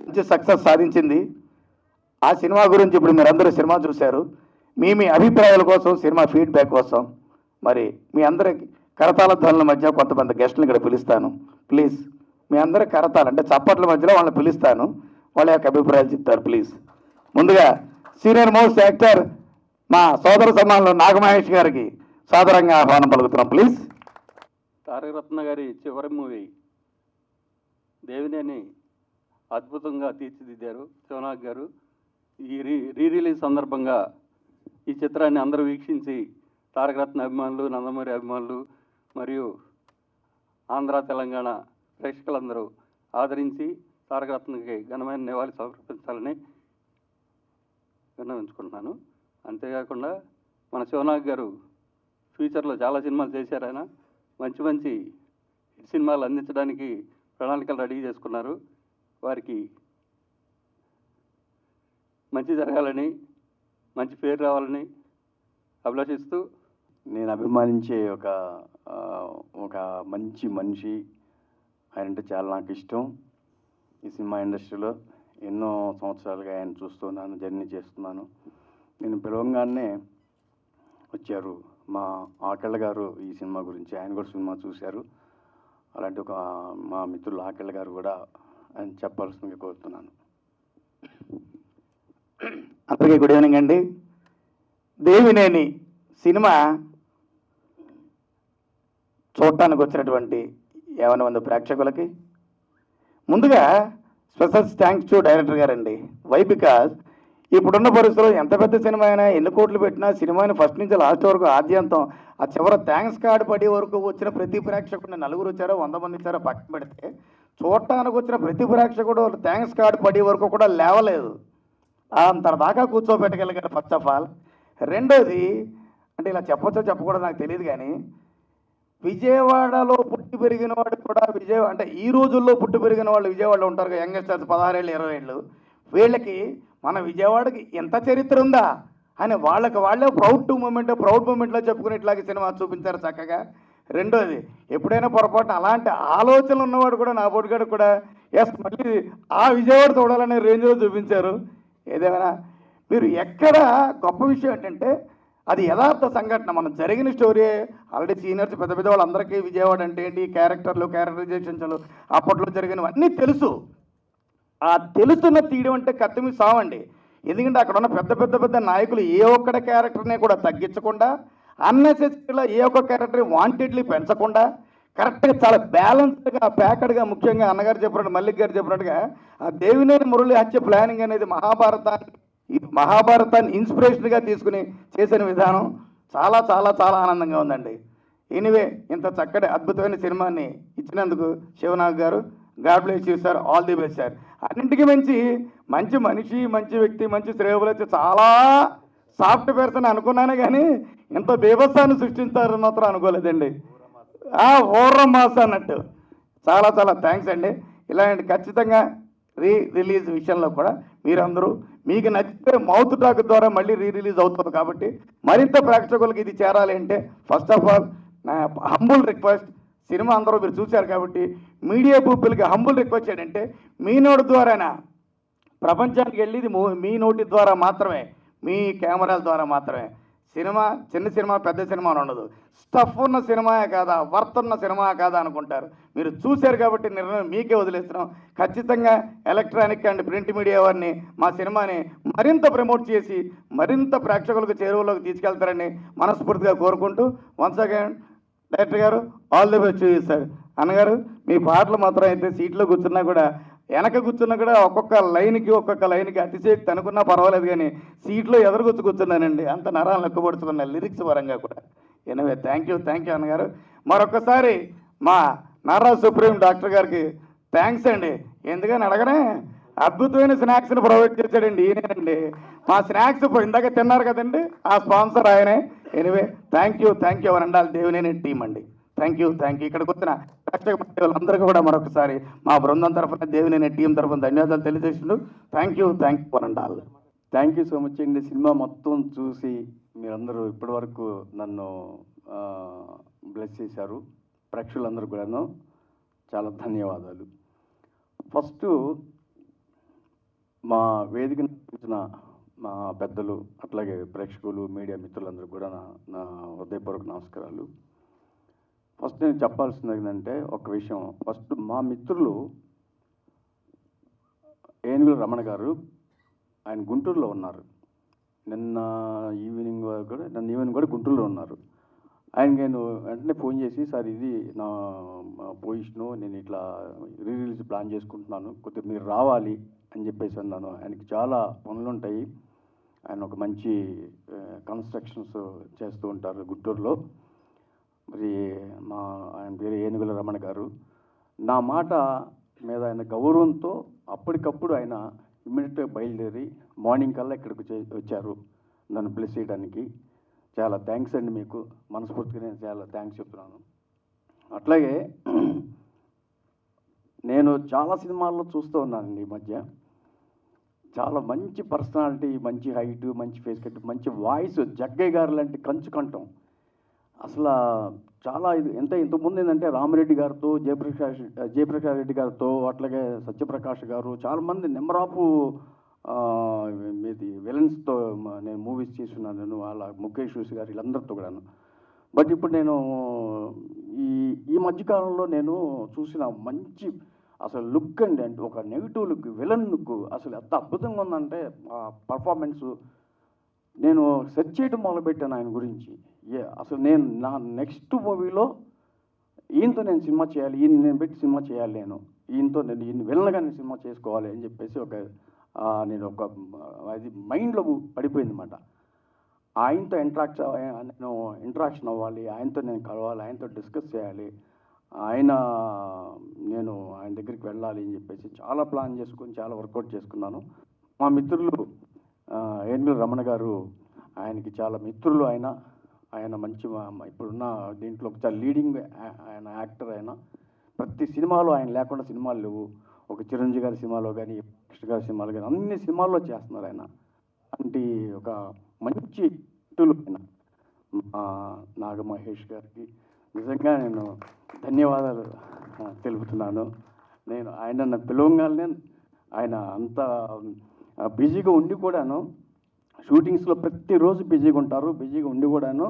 మంచి సక్సెస్ సాధించింది. ఆ సినిమా గురించి ఇప్పుడు మీరందరూ సినిమా చూశారు. మీ అభిప్రాయాల కోసం, సినిమా ఫీడ్బ్యాక్ కోసం మరి మీ అందరి కరతాళ ధ్వనుల మధ్య కొంతమంది గెస్టులను ఇక్కడ పిలుస్తాను. ప్లీజ్ మీ అందరి కరతాళ అంటే చప్పట్ల మధ్యలో వాళ్ళని పిలుస్తాను, వాళ్ళ యొక్క అభిప్రాయాలు చెప్తారు. ప్లీజ్ ముందుగా సీనియర్ మోస్ట్ యాక్టర్ మా సోదర సమానంలో నాగమహేష్ గారికి సాదరంగా ఆహ్వానం పలుకుతున్నాం. ప్లీజ్. తారకరత్న గారి చివరి మూవీ దేవినేని అద్భుతంగా తీర్చిదిద్దారు శివనాగ్ గారు. ఈ రిలీజ్ సందర్భంగా ఈ చిత్రాన్ని అందరూ వీక్షించి తారకరత్న అభిమానులు, నందమూరి అభిమానులు మరియు ఆంధ్ర తెలంగాణ ప్రేక్షకులందరూ ఆదరించి తారకరత్నకి ఘనమైన నివాళి సమర్పించాలని విన్నవించుకుంటున్నాను. అంతేకాకుండా మన శివనాగ్ గారు ఫ్యూచర్లో చాలా సినిమాలు చేశారు. ఆయన మంచి మంచి సినిమాలు అందించడానికి ప్రణాళికలు రెడీ చేసుకున్నారు. వారికి మంచి జరగాలని, మంచి పేరు రావాలని అభిలాషిస్తూ, నేను అభిమానించే ఒక మంచి మనిషి ఆయనంటే చాలా నాకు ఇష్టం. ఈ సినిమా ఇండస్ట్రీలో ఎన్నో సంవత్సరాలుగా ఆయన చూస్తున్నాను, జర్నీ చేస్తున్నాను. నేను పిలవంగానే వచ్చారు మా ఆకెళ్ళ గారు ఈ సినిమా గురించి, ఆయన కూడా సినిమా చూశారు. అలాంటి మా మిత్రులు ఆకెళ్ళ గారు కూడా ఆయన చెప్పాల్సిందిగా కోరుతున్నాను. అందరికీ గుడ్ ఈవినింగ్ అండి. దేవినేని సినిమా చూడటానికి వచ్చినటువంటి 50 మంది ప్రేక్షకులకి ముందుగా స్పెషల్ థ్యాంక్స్ టు డైరెక్టర్ గారండి. వై బికాజ్ ఇప్పుడున్న పరిస్థితుల్లో ఎంత పెద్ద సినిమా అయినా, ఎన్ని కోట్లు పెట్టినా సినిమాని ఫస్ట్ నుంచి లాస్ట్ వరకు ఆద్యంతం ఆ చివరి థ్యాంక్స్ కార్డు పడే వరకు వచ్చిన ప్రతి ప్రేక్షకుడిని 9 వచ్చారో 100 మంది ఇచ్చారో పక్కన పెడితే చూడటానికి వచ్చిన ప్రతి ప్రేక్షకుడు థ్యాంక్స్ కార్డు పడే వరకు కూడా లేవలేదు. అంత దాకా కూర్చోబెట్టగలిగారు ఫస్ట్ ఆఫ్ ఆల్. రెండోది అంటే ఇలా చెప్పొచ్చో చెప్పకూడదు నాకు తెలియదు, కానీ విజయవాడలో పుట్టి పెరిగిన వాడు కూడా అంటే ఈ రోజుల్లో పుట్టి పెరిగిన వాళ్ళు విజయవాడలో ఉంటారు కదా, యంగ్స్టర్స్ 16 ఏళ్ళు 20 ఏళ్ళు, వీళ్ళకి మన విజయవాడకి ఎంత చరిత్ర ఉందా అని వాళ్ళే ప్రౌడ్ మూమెంట్లో చెప్పుకుని ఇట్లాగే సినిమా చూపించారు చక్కగా. రెండోది ఎప్పుడైనా పొరపాటున అలాంటి ఆలోచనలు ఉన్నవాడు కూడా నా బోటుగాడు కూడా ఎస్ మళ్ళీ ఆ విజయవాడ చూడాలనే రేంజ్లో చూపించారు. ఏదేమైనా మీరు ఎక్కడ గొప్ప విషయం ఏంటంటే అది యథార్థ సంఘటన, మనం జరిగిన స్టోరీ. ఆల్రెడీ సీనియర్స్ పెద్ద పెద్ద వాళ్ళందరికీ విజయవాడ అంటే ఏంటి, క్యారెక్టరైజేషన్లు అప్పట్లో జరిగినవన్నీ తెలుసు. ఆ తెలుసున్న తీయడం అంటే కత్తిమి సావండి. ఎందుకంటే అక్కడ ఉన్న పెద్ద నాయకులు ఏ ఒక్కడ క్యారెక్టర్ని కూడా తగ్గించకుండా, అన్నెసెసరీగా ఏ ఒక్క క్యారెక్టర్ని వాంటెడ్లీ పెంచకుండా కరెక్ట్గా చాలా బ్యాలెన్స్డ్గా ప్యాకెడ్గా, ముఖ్యంగా అన్నగారు చెప్పినట్టు మల్లిక్ గారు చెప్పినట్టుగా ఆ దేవినేని మురళి హత్య ప్లానింగ్ అనేది మహాభారతాన్ని ఇన్స్పిరేషన్గా తీసుకుని చేసిన విధానం చాలా చాలా చాలా ఆనందంగా ఉందండి. ఎనీవే ఇంత చక్కటి అద్భుతమైన సినిమాని ఇచ్చినందుకు శివనాగ్ గారు God bless you sir, all the best sir. అన్నింటికి మంచి మనిషి, మంచి వ్యక్తి, మంచి శ్రేయబులు వచ్చి చాలా సాఫ్ట్ పర్సన్ అనుకున్నానే కానీ ఇంత బీభత్సాన్ని సృష్టించారని మాత్రం అనుకోలేదండి. ఓర్రమాస అన్నట్టు చాలా చాలా థ్యాంక్స్ అండి. ఇలాంటి ఖచ్చితంగా రిలీజ్ విషయంలో కూడా మీరందరూ మీకు నచ్చితే మౌత్ టాక్ ద్వారా మళ్ళీ రిలీజ్ అవుతుంది కాబట్టి మరింత ప్రేక్షకులకు ఇది చేరాలి అంటే ఫస్ట్ ఆఫ్ ఆల్ నా హంబుల్ రిక్వెస్ట్, సినిమా అందరూ మీరు చూశారు కాబట్టి మీడియా పీపుల్కి హంబుల్ రిక్వెస్ట్ ఏంటంటే మీ నోటి ద్వారానా ప్రపంచానికి వెళ్ళేది మీ నోటి ద్వారా మాత్రమే, మీ కెమెరాల ద్వారా మాత్రమే. సినిమా చిన్న సినిమా పెద్ద సినిమా అని ఉండదు. స్టఫ్ ఉన్న సినిమాయే కాదా, వర్త్ ఉన్న సినిమా కాదా అనుకుంటారు. మీరు చూశారు కాబట్టి నిర్ణయం మీకే వదిలేస్తున్నాం. ఖచ్చితంగా ఎలక్ట్రానిక్ అండ్ ప్రింట్ మీడియా వారిని మా సినిమాని మరింత ప్రమోట్ చేసి మరింత ప్రేక్షకులకు చేరువలోకి తీసుకెళ్తారని మనస్ఫూర్తిగా కోరుకుంటూ వన్స్ అగైన్ డైరెక్టర్ గారు ఆల్ ది బెస్ట్ సార్. అన్నగారు మీ పాటలు మాత్రం అయితే సీట్లో కూర్చున్నా కూడా వెనక కూర్చున్నా కూడా ఒక్కొక్క లైన్కి అతిశయక్తి అనుకున్నా పర్వాలేదు, కానీ సీట్లో కూర్చున్నానండి. అంత నరాలు నొక్కబడుచుకున్న లిరిక్స్ పరంగా కూడా. ఎనివే థ్యాంక్ యూ అన్నగారు. మరొకసారి మా నారా సుప్రీం డాక్టర్ గారికి థ్యాంక్స్ అండి. ఎందుకని అడగనే అద్భుతమైన స్నాక్స్ని ప్రొవైడ్ చేశాడండి ఈయనండి. మా స్నాక్స్ ఇందాక తిన్నారు కదండి, ఆ స్పాన్సర్ ఆయనే. ఎనివే థ్యాంక్ యూ అని ఉండాలి దేవినేని టీం అండి. Thank you. ఇక్కడికి వచ్చిన ప్రేక్షక వాళ్ళందరికీ కూడా మరొకసారి మా బృందం తరఫున దేవినేని టీం తరఫున ధన్యవాదాలు తెలియజేసిండు. థ్యాంక్ యూ అని ఉండాలి. థ్యాంక్ యూ సో మచ్ అండి. సినిమా మొత్తం చూసి మీరందరూ ఇప్పటివరకు నన్ను బ్లెస్ చేశారు. ప్రేక్షకులందరూ కూడాను చాలా ధన్యవాదాలు. ఫస్ట్ మా వేదిక ఇచ్చిన మా పెద్దలు, అట్లాగే ప్రేక్షకులు, మీడియా మిత్రులందరూ కూడా నా హృదయపూర్వక నమస్కారాలు. ఫస్ట్ నేను చెప్పాల్సింది ఏంటంటే ఒక విషయం. ఫస్ట్ మా మిత్రులు ఏనుగుల రమణ గారు, ఆయన గుంటూరులో ఉన్నారు. నిన్న ఈవినింగ్ కూడా గుంటూరులో ఉన్నారు. ఆయన నేను వెంటనే ఫోన్ చేసి, సార్ ఇది నా పొజిషను, నేను ఇట్లా రిలీజ్ ప్లాన్ చేసుకుంటున్నాను, కొద్దిగా మీరు రావాలి అని చెప్పేసి అన్నాను. ఆయనకి చాలా పనులు ఉంటాయి. ఆయన ఒక మంచి కన్స్ట్రక్షన్స్ చేస్తూ ఉంటారు గుంటూరులో. మరి ఆయన పేరు ఏనుగుల రమణ గారు. నా మాట మీద ఆయన గౌరవంతో అప్పటికప్పుడు ఆయన ఇమ్మీడియట్గా బయలుదేరి మార్నింగ్ కల్లా ఇక్కడికి వచ్చారు నన్ను బ్లెస్ చేయడానికి. చాలా థ్యాంక్స్ అండి, మీకు మనస్ఫూర్తిగా నేను చాలా థ్యాంక్స్ చెప్తున్నాను. అట్లాగే నేను చాలా సినిమాల్లో చూస్తూ ఉన్నానండి ఈ మధ్య. చాలా మంచి పర్సనాలిటీ, మంచి హైటు, మంచి ఫేస్ కట్, మంచి వాయిస్, జగ్గయ్య గారు లాంటి కంచు కంఠం. అసలు చాలా ఇంతకుముందు ఏంటంటే రామిరెడ్డి గారితో, జయప్రకాష్ రెడ్డి గారితో, అట్లాగే సత్యప్రకాష్ గారు, చాలామంది నెంబర్ ఆఫ్ మీది విలన్స్తో నేను మూవీస్ చేస్తున్నాను. నేను అలా ముఖేష్ గారు వీళ్ళందరితో కూడాను. బట్ ఇప్పుడు నేను ఈ మధ్యకాలంలో నేను చూసిన మంచి అసలు లుక్ అండి, అంటే ఒక నెగిటివ్ లుక్, విలన్ లుక్ అసలు ఎంత అద్భుతంగా ఉందంటే ఆ పర్ఫార్మెన్సు. నేను సెర్చ్ చేయడం మొదలుపెట్టాను ఆయన గురించి. అసలు నేను నా నెక్స్ట్ మూవీలో ఈయనతో నేను సినిమా చేయాలి, ఈయన నేను పెట్టి సినిమా చేయాలి, ఈయనతో ఈయన విలన్గా నేను సినిమా చేసుకోవాలి అని చెప్పేసి నేను అది మైండ్లో పడిపోయింది అన్నమాట. ఆయనతో నేను ఇంటరాక్షన్ అవ్వాలి, ఆయనతో నేను కలవాలి, ఆయనతో డిస్కస్ చేయాలి, నేను ఆయన దగ్గరికి వెళ్ళాలి అని చెప్పేసి చాలా ప్లాన్ చేసుకొని చాలా వర్కౌట్ చేసుకున్నాను. మా మిత్రులు ఏనుగుల రమణ గారు, ఆయనకి చాలా మిత్రులు. ఆయన మంచి ఇప్పుడున్న దీంట్లో చాలా లీడింగ్ ఆయన యాక్టర్. ఆయన ప్రతి సినిమాలో ఆయన లేకుండా సినిమాలు లేవు. ఒక చిరంజీవి గారి సినిమాలో కానీ, కృష్ణ గారి సినిమాలు కానీ అన్ని సినిమాల్లో చేస్తున్నారు ఆయన. అంటే ఒక మంచి మిత్రులు ఆయన. నాగ మహేష్ గారికి నిజంగా నేను ధన్యవాదాలు తెలుపుతున్నాను. నేను ఆయన పిలవంగానే ఆయన అంత బిజీగా ఉండి కూడాను, షూటింగ్స్లో ప్రతిరోజు బిజీగా ఉంటారు, బిజీగా ఉండి కూడాను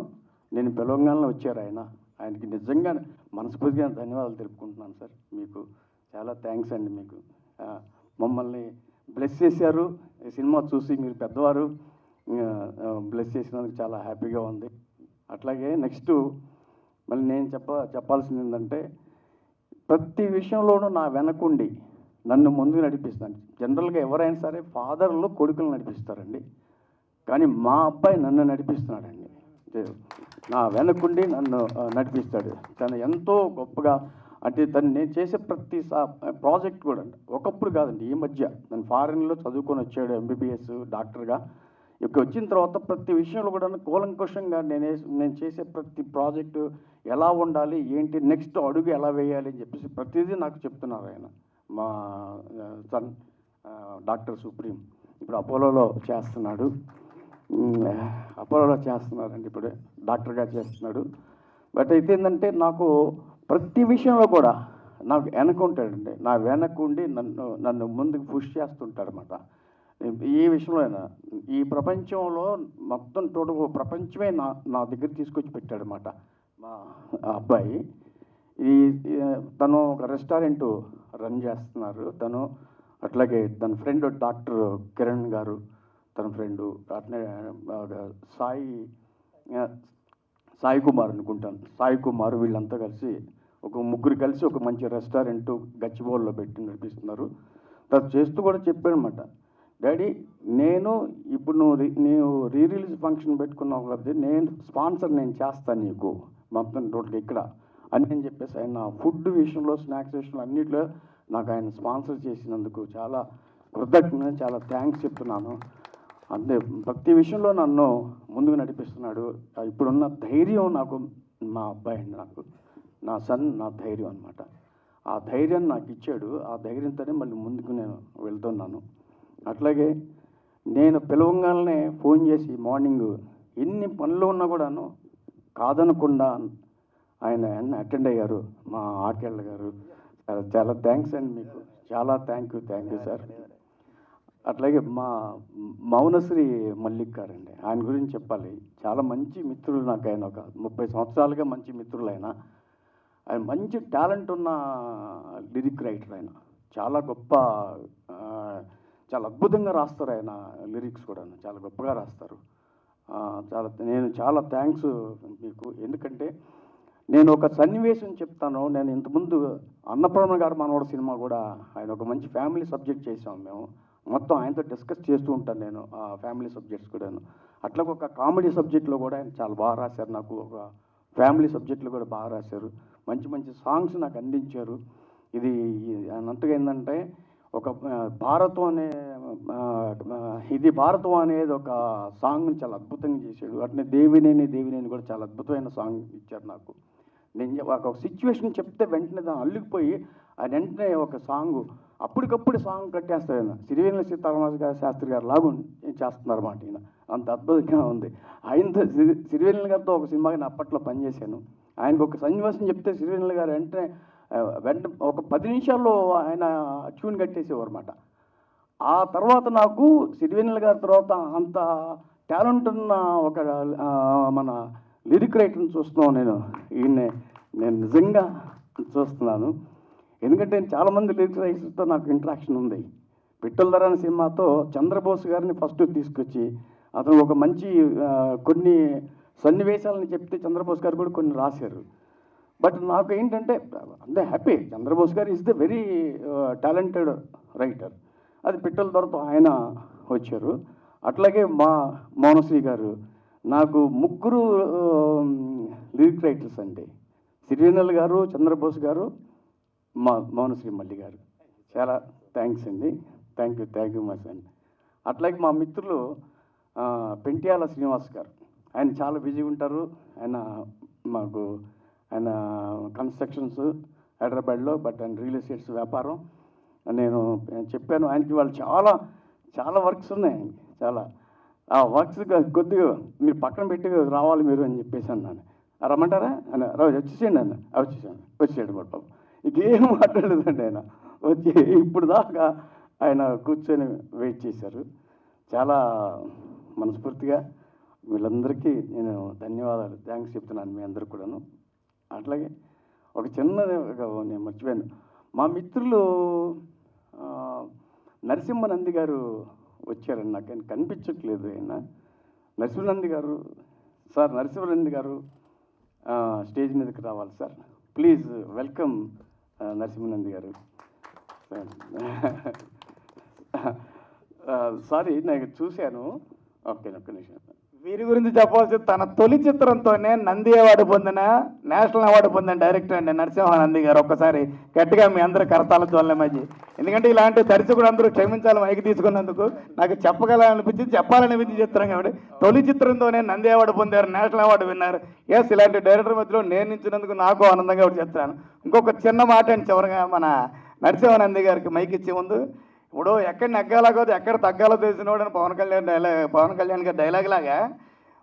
నేను పిలవంగానే వచ్చారు ఆయన. ఆయనకి నిజంగా మనస్ఫూర్తిగా ధన్యవాదాలు తెలుపుకుంటున్నాను సార్. మీకు చాలా థ్యాంక్స్ అండి. మీకు మమ్మల్ని బ్లెస్ చేశారు. ఈ సినిమా చూసి మీరు పెద్దవారు బ్లెస్ చేసినందుకు చాలా హ్యాపీగా ఉంది. అట్లాగే నెక్స్ట్ మళ్ళీ నేను చెప్పాల్సింది ఏంటంటే, ప్రతి విషయంలోనూ నా వెనకుండి నన్ను ముందుకు నడిపిస్తాను. జనరల్గా ఎవరైనా సరే ఫాదర్లు కొడుకులు నడిపిస్తారండి, కానీ మా అబ్బాయి నన్ను నడిపిస్తున్నాడండి. నా వెనకుండి నన్ను నడిపిస్తాడు. తను ఎంతో గొప్పగా, అంటే నేను చేసే ప్రతి ప్రాజెక్ట్ కూడా ఒకప్పుడు కాదండి, ఈ మధ్య నేను ఫారెన్లో చదువుకొని వచ్చాడు ఎంబీబీఎస్ డాక్టర్గా. ఇక్కడ వచ్చిన తర్వాత ప్రతి విషయంలో కూడా కూలంకుషంగా నేను చేసే ప్రతి ప్రాజెక్టు ఎలా ఉండాలి, ఏంటి, నెక్స్ట్ అడుగు ఎలా వేయాలి అని చెప్పేసి ప్రతిదీ నాకు చెప్తున్నారు ఆయన. మా సన్ డాక్టర్ సుప్రీం ఇప్పుడు అపోలోలో చేస్తున్నారండి, ఇప్పుడు డాక్టర్గా చేస్తున్నాడు. బట్ అయితే ఏంటంటే నాకు ప్రతి విషయంలో కూడా నాకు వెనకుంటాడండి. నా వెనకుండి నన్ను ముందుకు పుష్ చేస్తుంటాడు అన్నమాట. ఏ విషయంలో అయినా ఈ ప్రపంచంలో మొత్తం టోటల్ ప్రపంచమే నా దగ్గర తీసుకొచ్చి పెట్టాడనమాట మా అబ్బాయి. తను ఒక రెస్టారెంట్ రన్ చేస్తున్నారు. తను అట్లాగే తన ఫ్రెండ్ డాక్టర్ కిరణ్ గారు, తన ఫ్రెండు అట్లనే సాయి కుమార్ అనుకుంటాను, సాయి కుమార్, వీళ్ళంతా కలిసి ముగ్గురు కలిసి ఒక మంచి రెస్టారెంట్ గచ్చిబౌలిలో పెట్టి నడిపిస్తున్నారు. తను చేస్తూ కూడా చెప్పాడనమాట, డాడీ నేను ఇప్పుడు నీవు రిలీజ్ ఫంక్షన్ పెట్టుకున్నావు కాబట్టి నేను స్పాన్సర్ చేస్తాను నీకు మొత్తం టోటల్ ఇక్కడ అని చెప్పేసి ఆయన ఫుడ్ విషయంలో, స్నాక్స్ విషయంలో అన్నింటిలో నాకు ఆయన స్పాన్సర్ చేసినందుకు చాలా కృతజ్ఞత, చాలా థ్యాంక్స్ చెప్తున్నాను. అంటే ప్రతి విషయంలో నన్ను ముందుకు నడిపిస్తున్నాడు. ఇప్పుడున్న ధైర్యం నాకు మా అబ్బాయి అండి, నా సన్ నా ధైర్యం అనమాట. ఆ ధైర్యాన్ని నాకు ఇచ్చాడు. ఆ ధైర్యంతోనే మళ్ళీ ముందుకు నేను వెళ్తున్నాను. అట్లాగే నేను పిలవంగానే ఫోన్ చేసి మార్నింగ్ ఎన్ని పనులు ఉన్నా కూడాను కాదనకుండా ఆయన అటెండ్ అయ్యారు మా ఆర్కేళ్ళ గారు. చాలా చాలా థ్యాంక్స్ అండి మీకు, చాలా థ్యాంక్ యూ సార్. అట్లాగే మా మౌనశ్రీ మల్లిక్ గారండి, ఆయన గురించి చెప్పాలి. చాలా మంచి మిత్రులు నాకు. ఆయన ఒక 30 సంవత్సరాలుగా మంచి మిత్రులు. ఆయన మంచి టాలెంట్ ఉన్న లిరిక్ రైటర్. ఆయన చాలా గొప్ప, చాలా అద్భుతంగా రాస్తారు. ఆయన లిరిక్స్ కూడా చాలా గొప్పగా రాస్తారు. నేను చాలా థ్యాంక్స్ మీకు. ఎందుకంటే నేను ఒక సన్నివేశం చెప్తాను. నేను ఇంతకుముందు అన్నపూర్ణ గారు మనవడు సినిమా కూడా ఆయన ఒక మంచి ఫ్యామిలీ సబ్జెక్ట్ చేసాం మేము. మొత్తం ఆయనతో డిస్కస్ చేస్తూ ఉంటాను నేను ఆ ఫ్యామిలీ సబ్జెక్ట్స్ కూడాను. అట్లా ఒక కామెడీ సబ్జెక్ట్లో కూడా ఆయన చాలా బాగా రాశారు. నాకు ఒక ఫ్యామిలీ సబ్జెక్టులు కూడా బాగా రాశారు. మంచి మంచి సాంగ్స్ నాకు అందించారు. ఇది అంతగా ఏంటంటే ఒక భారతం అనే ఇది భారతం అనేది ఒక సాంగ్ని చాలా అద్భుతంగా చేశాడు. అట్నే దేవినేని కూడా చాలా అద్భుతమైన సాంగ్ ఇచ్చారు నాకు. నేను ఒక సిచ్యువేషన్ చెప్తే వెంటనే దాన్ని అల్లుకుపోయి ఆయన వెంటనే ఒక సాంగ్ అప్పటికప్పుడు సాంగ్ కట్టేస్తారు. ఆయన సిరివేనుల సీతారామ శాస్త్రి గారు లాగా చేస్తున్నారు అన్నమాట. ఈయన అంత అద్భుతంగా ఉంది. ఆయనతో సిరివేనుల గారితో ఒక సినిమాకి నేను అప్పట్లో పనిచేశాను. ఆయనకు ఒక సన్నివేశం చెప్తే సిరివేనుల గారు వెంటనే ఒక 10 నిమిషాల్లో ఆయన ట్యూన్ కట్టేసేవారు అన్నమాట. ఆ తర్వాత నాకు సిరివేనుల గారి తర్వాత అంత టాలెంట్ ఉన్న ఒక మన లిరిక్ రైటర్ని చూస్తున్నాను నేను నిజంగా చూస్తున్నాను. ఎందుకంటే చాలామంది లిరిక్ రైటర్స్తో నాకు ఇంట్రాక్షన్ ఉంది. పిట్టలధర అనే సినిమాతో చంద్రబోస్ గారిని ఫస్ట్ తీసుకొచ్చి అతను ఒక మంచి కొన్ని సన్నివేశాలను చెప్తే చంద్రబోస్ గారు కూడా కొన్ని రాశారు. బట్ నాకు ఏంటంటే అంతే హ్యాపీ. చంద్రబోస్ గారు is the very talented writer. అది పిట్టలధరతో ఆయన వచ్చారు. అట్లాగే మా మౌనశ్రీ గారు. నాకు ముగ్గురు లిరిక్ రైటర్స్ అండి. సిరివేనుల గారు, చంద్రబోస్ గారు, మా మౌనశ్రీ మల్లి గారు. చాలా థ్యాంక్స్ అండి. థ్యాంక్ యూ మచ్ అండి. అట్లాగే మా మిత్రులు పెంట్యాల శ్రీనివాస్ గారు. ఆయన చాలా బిజీగా ఉంటారు. ఆయన కన్స్ట్రక్షన్స్ హైదరాబాద్లో, బట్ ఆయన రియల్ ఎస్టేట్స్ వ్యాపారం. నేను చెప్పాను ఆయనకి వాళ్ళు చాలా వర్క్స్ ఉన్నాయి. ఆయనకి చాలా ఆ వర్క్స్ కొద్దిగా మీరు పక్కన పెట్టి రావాలి మీరు అని చెప్పేసి అన్నాను. రమ్మంటారా అని వచ్చేసేయండి అన్న. వచ్చేసాడు మరి పాపం. ఇంకేం మాట్లాడలేదండి ఆయన. వచ్చి ఇప్పుడు దాకా ఆయన కూర్చొని వెయిట్ చేశారు. చాలా మనస్ఫూర్తిగా వీళ్ళందరికీ నేను ధన్యవాదాలు, థ్యాంక్స్ చెప్తున్నాను మీ అందరికి కూడాను. అట్లాగే ఒక నేను మర్చిపోయాను. మా మిత్రులు నరసింహనంది గారు వచ్చారండి. నాకు ఆయన కనిపించట్లేదు. ఆయన నరసింహనంది గారు. సార్ నరసింహనంది గారు స్టేజ్ మీదకి రావాలి సార్. ప్లీజ్ వెల్కమ్ నరసింహనంది గారు. సారీ నాకు చూశాను. ఓకే, ఒక్క నిమిషం. వీరి గురించి చెప్పాల్సి తన తొలి చిత్రంతోనే నంది అవార్డు పొందిన, నేషనల్ అవార్డు పొందిన డైరెక్టర్ అండి నరసింహానంది గారు. ఒక్కసారి గట్టిగా మీ అందరి కరతాల జ్వల్ల మధ్య. ఎందుకంటే ఇలాంటి దర్శకుడు అందరూ క్షమించాలి మైకి తీసుకున్నందుకు. నాకు చెప్పాలనిపించింది చిత్రం కాబట్టి తొలి చిత్రంతోనే నంది అవార్డు పొందారు, నేషనల్ అవార్డు విన్నారు. ఎస్, ఇలాంటి డైరెక్టర్ మధ్యలో నేను నిలిచినందుకు నాకు ఆనందంగా ఒకటి చెప్తాను. ఇంకొక చిన్న మాట అండి చివరిగా మన నరసింహానంది గారికి మైక్ ఇచ్చే ముందు. ఇప్పుడు ఎక్కడ నెగ్గాలాగోదు ఎక్కడ తగ్గాలో తెలిసినవాడు అని పవన్ కళ్యాణ్ గారి డైలాగ్ లాగా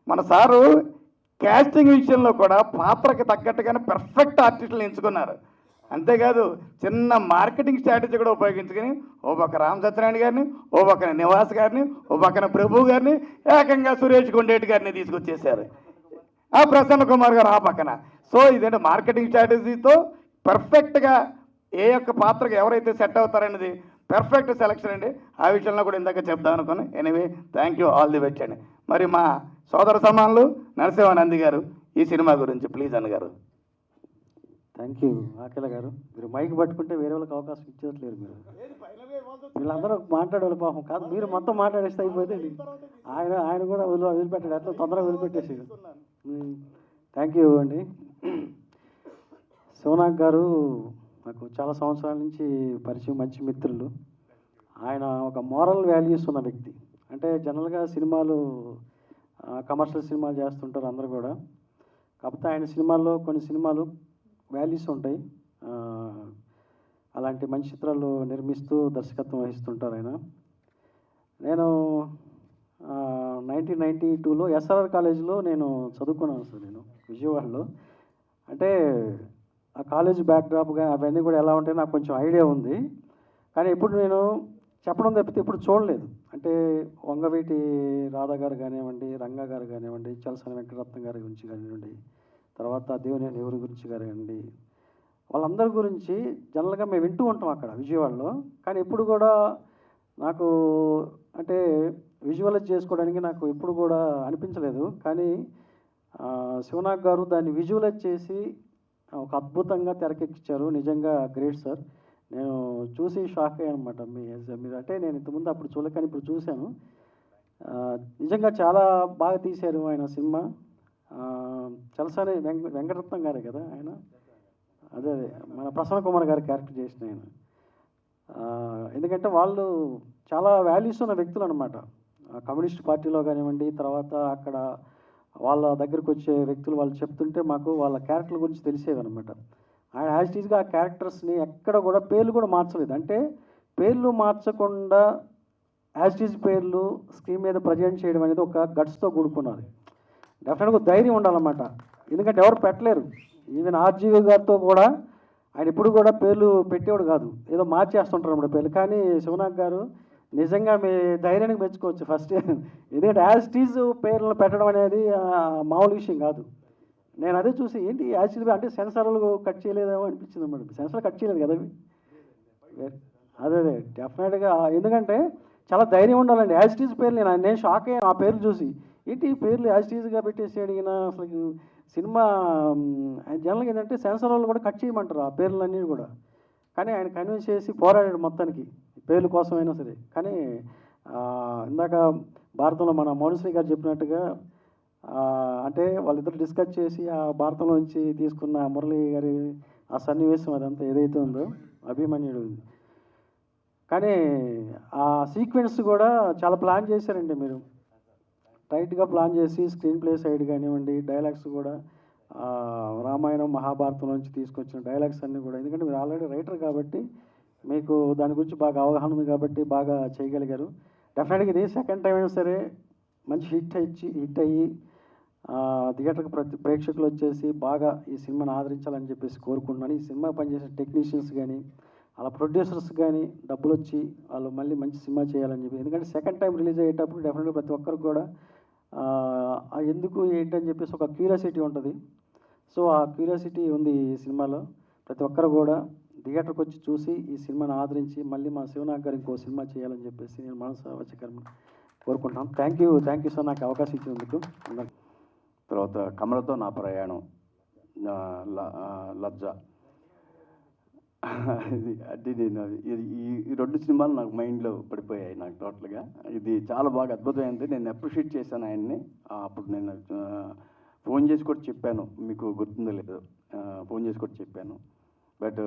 మన సారు క్యాస్టింగ్ విషయంలో కూడా పాత్రకి తగ్గట్టుగానే పెర్ఫెక్ట్ ఆర్టిస్టులు ఎంచుకున్నారు. అంతేకాదు చిన్న మార్కెటింగ్ స్ట్రాటజీ కూడా ఉపయోగించుకుని ఓ పక్క రామ్ సత్యనారాయణ గారిని, ఓ పక్కన నివాస్ గారిని, ఓ పక్కన ప్రభు గారిని, ఏకంగా సురేష్ కొండేటి గారిని తీసుకొచ్చేసారు. ఆ ప్రసన్న కుమార్ గారు ఆ పక్కన. సో ఇదేంటే మార్కెటింగ్ స్ట్రాటజీతో పర్ఫెక్ట్గా ఏ యొక్క పాత్రకు ఎవరైతే సెట్ అవుతారనేది పెర్ఫెక్ట్ సెలక్షన్ అండి. ఆ విషయంలో కూడా ఇందాక చెప్దాం అనుకుని. Anyway thank you, all the best అండి. మరి మా సోదర సమానులు నరసింహానంది గారు ఈ సినిమా గురించి ప్లీజ్ అన్నగారు. థ్యాంక్ యూ ఆకేల గారు. మీరు మైక్ పట్టుకుంటే వేరే వాళ్ళకి అవకాశం ఇచ్చేట్లేరు. మీరు వీళ్ళందరూ మాట్లాడేవాళ్ళు పాపం కాదు, మీరు మొత్తం మాట్లాడేస్తే అయిపోతే ఆయన కూడా వదిలిపెట్టాడు. అట్లా తొందరగా వదిలిపెట్టేసి. థ్యాంక్ యూ అండి. శివనాగ్ గారు నాకు చాలా సంవత్సరాల నుంచి పరిచయం, మంచి మిత్రులు. ఆయన ఒక మోరల్ వాల్యూస్ ఉన్న వ్యక్తి. అంటే జనరల్గా సినిమాలు కమర్షియల్ సినిమాలు చేస్తుంటారు అందరూ కూడా. కాకపోతే ఆయన సినిమాల్లో కొన్ని సినిమాలు వాల్యూస్ ఉంటాయి. అలాంటి మంచి చిత్రాలు నిర్మిస్తూ దర్శకత్వం వహిస్తుంటారు ఆయన. నేను 1992లో ఎస్ఆర్ఆర్ కాలేజీలో నేను చదువుకున్నాను సార్, నేను విజయవాడలో. అంటే ఆ కాలేజ్ బ్యాక్డ్రాప్గా అవన్నీ కూడా ఎలా ఉంటాయో నాకు కొంచెం ఐడియా ఉంది. కానీ ఇప్పుడు నేను చెప్పడం తప్పితే ఇప్పుడు చూడలేదు. అంటే వంగవీటి రాధా గారు కానివ్వండి, రంగా గారు కానివ్వండి, చలసాని వెంకటరత్నం గారి గురించి కానివ్వండి, తర్వాత దేవినేని ఎవరి గురించి కానివ్వండి, వాళ్ళందరి గురించి జనరల్గా మేము వింటూ ఉంటాం అక్కడ విజయవాడలో. కానీ ఎప్పుడు కూడా నాకు అంటే విజువలైజ్ చేసుకోవడానికి నాకు ఎప్పుడు కూడా అనిపించలేదు. కానీ శివనాగ్ గారు దాన్ని విజువలైజ్ చేసి ఒక అద్భుతంగా తెరకెక్కించారు. నిజంగా గ్రేట్ సార్. నేను చూసి షాక్ అయ్యాను అనమాట. మీరు అంటే నేను ఇంతకుముందు అప్పుడు చూడలేదు, కానీ ఇప్పుడు చూశాను. నిజంగా చాలా బాగా తీశారు ఆయన సినిమా. చలసాని వెంకటరత్నం గారే కదా ఆయన, అదే మన ప్రసన్న కుమార్ గారి క్యారెక్టర్ చేసిన ఆయన. ఎందుకంటే వాళ్ళు చాలా వాల్యూస్ ఉన్న వ్యక్తులు అనమాట. కమ్యూనిస్ట్ పార్టీలో కానివ్వండి, తర్వాత అక్కడ వాళ్ళ దగ్గరికి వచ్చే వ్యక్తులు వాళ్ళు చెప్తుంటే మాకు వాళ్ళ క్యారెక్టర్ల గురించి తెలిసేవి అనమాట. ఆయన యాజ్ ఇట్ ఈస్గా ఆ క్యారెక్టర్స్ని ఎక్కడ కూడా పేర్లు కూడా మార్చలేదు. అంటే పేర్లు మార్చకుండా యాజ్ ఇట్ ఈజ్ పేర్లు స్క్రీన్ మీద ప్రజెంట్ చేయడం అనేది ఒక గట్స్తో కూడుకున్నది. డెఫినెట్గా ధైర్యం ఉండాలన్నమాట. ఎందుకంటే ఎవరు పెట్టలేరు. ఈవెన్ ఆర్జీవి గారితో కూడా ఆయన ఎప్పుడు కూడా పేర్లు పెట్టేవాడు కాదు, ఏదో మార్చేస్తుంటారు అన్నమాట పేర్లు. కానీ శివనాగ్ గారు నిజంగా మీ ధైర్యానికి మెచ్చుకోవచ్చు ఫస్ట్. ఎందుకంటే యాజ్ ఇట్ ఈజ్ పేర్లను పెట్టడం అనేది మామూలు విషయం కాదు. నేను అదే చూసి ఏంటి యాక్చువల్గా అంటే సెన్సార్లు కట్ చేయలేదేమో అనిపించింది అన్నమాట. సెన్సార్ కట్ చేయలేదు కదా అవి. అదే డెఫినెట్గా, ఎందుకంటే చాలా ధైర్యం ఉండాలండి. యాజ్ ఇట్ ఈజ్ పేర్లు నేను షాక్ అయ్యాను ఆ పేర్లు చూసి. ఏంటి ఈ పేర్లు యాజ్ ఇట్ ఈజ్గా పెట్టేసి అడిగిన అసలు సినిమా జనరల్గా ఏంటంటే సెన్సార్ వాళ్ళు కూడా కట్ చేయమంటారు ఆ పేర్లన్నీ కూడా. కానీ ఆయన కన్విన్స్ చేసి పోరాడాడు మొత్తానికి పేర్ల కోసమైనా సరే. కానీ ఇందాక భారతంలో మన మౌనశ్రీ గారు చెప్పినట్టుగా అంటే వాళ్ళిద్దరు డిస్కస్ చేసి ఆ భారతంలో నుంచి తీసుకున్న మురళి గారి ఆ సన్నివేశం అదంతా ఏదైతే ఉందో అభిమన్యుడు, కానీ ఆ సీక్వెన్స్ కూడా చాలా ప్లాన్ చేశారండి మీరు. టైట్గా ప్లాన్ చేసి స్క్రీన్ ప్లే సైడ్ కానివ్వండి, డైలాగ్స్ కూడా రామాయణం మహాభారతం నుంచి తీసుకొచ్చిన డైలాగ్స్ అన్నీ కూడా, ఎందుకంటే మీరు ఆల్రెడీ రైటర్ కాబట్టి మీకు దాని గురించి బాగా అవగాహన ఉంది కాబట్టి బాగా చేయగలిగారు. డెఫినెట్గా ఇది సెకండ్ టైం అయినా సరే మంచి హిట్ అయ్యి థియేటర్కి ప్రేక్షకులు వచ్చేసి బాగా ఈ సినిమాని ఆదరించాలని చెప్పేసి కోరుకుంటున్నాను. ఈ సినిమా పనిచేసే టెక్నీషియన్స్ కానీ అలా ప్రొడ్యూసర్స్ కానీ డబ్బులు వచ్చి వాళ్ళు మళ్ళీ మంచి సినిమా చేయాలని చెప్పి, ఎందుకంటే సెకండ్ టైం రిలీజ్ అయ్యేటప్పుడు డెఫినెట్గా ప్రతి ఒక్కరికి కూడా ఎందుకు ఏంటని చెప్పేసి ఒక క్యూరియాసిటీ ఉంటుంది. సో ఆ క్యూరియాసిటీ ఉంది ఈ సినిమాలో. ప్రతి ఒక్కరు కూడా థియేటర్కి వచ్చి చూసి ఈ సినిమాని ఆదరించి మళ్ళీ మా శివనాగ్ గారు ఇంకో సినిమా చేయాలని చెప్పేసి నేను మనసు వచ్చకర్మ కోరుకుంటున్నాను. థ్యాంక్ యూ సార్ నాకు అవకాశం ఇచ్చినందుకు. తర్వాత కమలతో నా ప్రయాణం, లజ్జ, ఇది అంటే నేను ఈ రెండు సినిమాలు నాకు మైండ్లో పడిపోయాయి నాకు టోటల్గా. ఇది చాలా బాగా అద్భుతమైంది. నేను అప్రిషియేట్ చేశాను ఆయన్ని. అప్పుడు నేను ఫోన్ చేసి కూడా చెప్పాను, మీకు గుర్తుందో లేదో, ఫోన్ చేసి కూడా చెప్పాను. బట్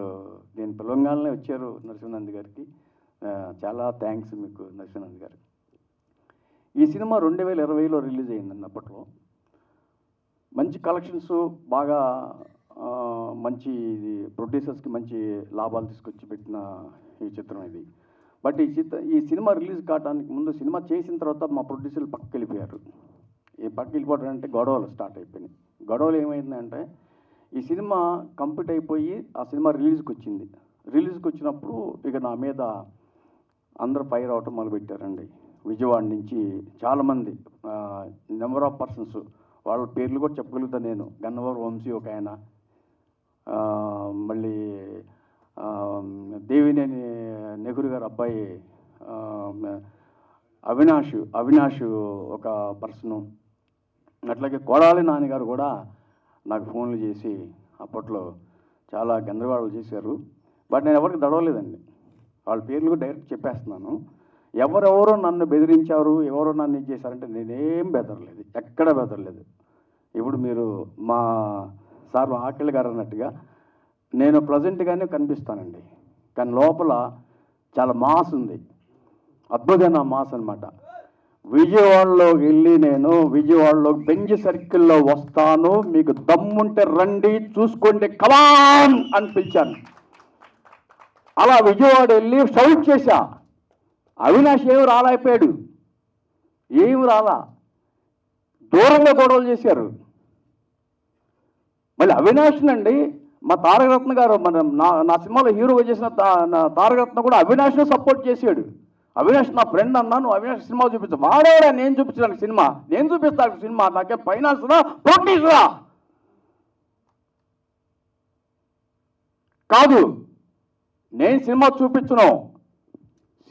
నేను పిలవంగానే వచ్చారు నరసింహానంద్ గారికి. చాలా థ్యాంక్స్ మీకు నరసింహానంద్ గారు. ఈ సినిమా 2020లో రిలీజ్ అయిందండి. అప్పట్లో మంచి కలెక్షన్స్, బాగా మంచి ప్రొడ్యూసర్స్కి మంచి లాభాలు తీసుకొచ్చి పెట్టిన ఈ చిత్రం ఇది. బట్ ఈ సినిమా రిలీజ్ కావడానికి ముందు, సినిమా చేసిన తర్వాత మా ప్రొడ్యూసర్లు పక్కకి వెళ్ళిపోయారు. ఈ పక్కకి వెళ్ళిపోవడం అంటే గొడవలు స్టార్ట్ అయిపోయినాయి. గొడవలు ఏమైందంటే ఈ సినిమా కంప్లీట్ అయిపోయి ఆ సినిమా రిలీజ్కి వచ్చింది. రిలీజ్కి వచ్చినప్పుడు ఇక నా మీద అందరూ ఫైర్ అవటం మొదలుపెట్టారండి. విజయవాడ నుంచి చాలామంది, నెంబర్ ఆఫ్ పర్సన్స్, వాళ్ళ పేర్లు కూడా చెప్పగలుగుతాను నేను. గన్నవరం వంశీ ఒక ఆయన, మళ్ళీ దేవినేని నెహ్రూ గారు అబ్బాయి అవినాష్ ఒక పర్సను, అట్లాగే కొడాలి నాన్నగారు కూడా నాకు ఫోన్లు చేసి అప్పట్లో చాలా గందరగోళాలు చేశారు. బట్ నేను ఎవరికి దడవలేదండి. వాళ్ళ పేర్లు కూడా డైరెక్ట్ చెప్పేస్తున్నాను. ఎవరెవరో నన్ను బెదిరించారు, ఎవరో నన్ను ఇది చేశారంటే నేనేం బెదరలేదు, ఎక్కడ బెదరలేదు. ఇప్పుడు మీరు మా సార్ ఆకిల్ గారు అన్నట్టుగా నేను ప్రజెంట్గానే కనిపిస్తానండి, కానీ లోపల చాలా మాస్ ఉంది, అద్భుతమైన మాస్ అనమాట. విజయవాడలోకి వెళ్ళి నేను విజయవాడలో బెంజ్ సర్కిల్లో వస్తాను, మీకు దమ్ముంటే రండి చూసుకోండి కమాన్ అని పిలిచాను. అలా విజయవాడ వెళ్ళి షౌట్ చేశా. అవినాష్ ఏమి రాలేకపోయాడు, ఏమి రాలా. దూరంగా గొడవలు చేశారు. మళ్ళీ అవినాష్నండి మా తారకరత్న గారు నా సినిమాలో హీరోగా చేసిన తారకరత్న కూడా అవినాష్ను సపోర్ట్ చేశాడు. అవినాష్ నా ఫ్రెండ్ అన్నాను, అవినాష్ సినిమా చూపించా. వాడేవాడా నేను చూపించడానికి సినిమా? నేను చూపిస్తాను సినిమా, నాకేం ఫైనాన్స్రా ప్రొడ్యూసరా కాదు. నేను సినిమా చూపించను.